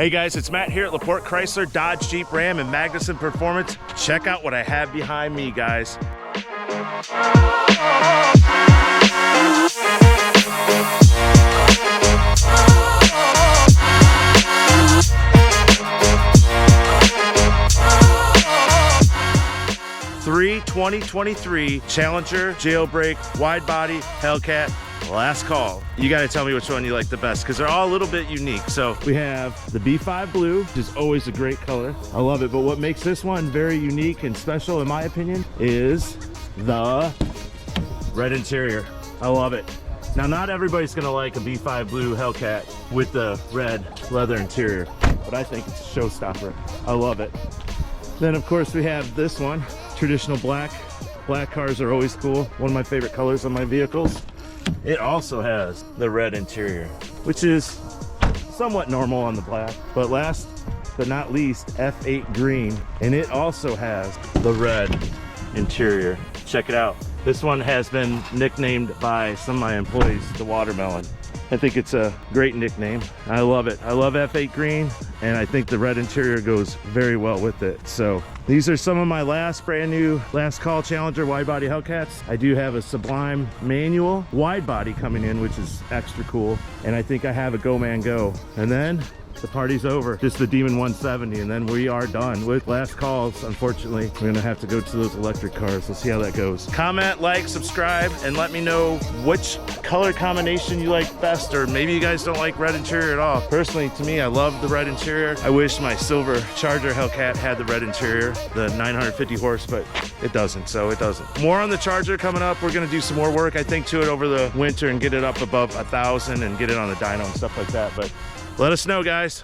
Hey guys, it's Matt here at LaPorte Chrysler, Dodge, Jeep, Ram, and Magnuson Performance. Check out what I have behind me, guys. Three 2023 Challenger Jailbreak Widebody Hellcat. Last call. You got to tell me which one you like the best because they're all a little bit unique. So we have the B5 blue, which is always a great color. I love it. But what makes this one very unique and special, in my opinion, is the red interior. I love it. Now, not everybody's going to like a B5 blue Hellcat with the red leather interior, but I think it's a showstopper. I love it. Then, of course, we have this one, traditional black. Black cars are always cool. One of my favorite colors on my vehicles. It also has the red interior, which is somewhat normal on the black, but last but not least, F8 green, and it also has the red interior. Check it out. This one has been nicknamed by some of my employees the watermelon. I think it's a great nickname. I love it. I love F8 green, and I think the red interior goes very well with it. So these are some of my brand new last call Challenger widebody Hellcats. I do have a Sublime manual widebody coming in, which is extra cool. And I think I have a Go Man Go. And then the party's over. Just the Demon 170, and then we are done with last calls. Unfortunately, we're gonna have to go to those electric cars. We'll see how that goes. Comment, like, subscribe, and let me know which color combination you like best, or maybe you guys don't like red interior at all. Personally, to me, I love the red interior. I wish my silver Charger Hellcat had the red interior, the 950 horse, but it doesn't, so it doesn't. More on the Charger coming up. We're gonna do some more work, I think, to it over the winter and get it up above 1,000 and get it on the dyno and stuff like that, but let us know, guys.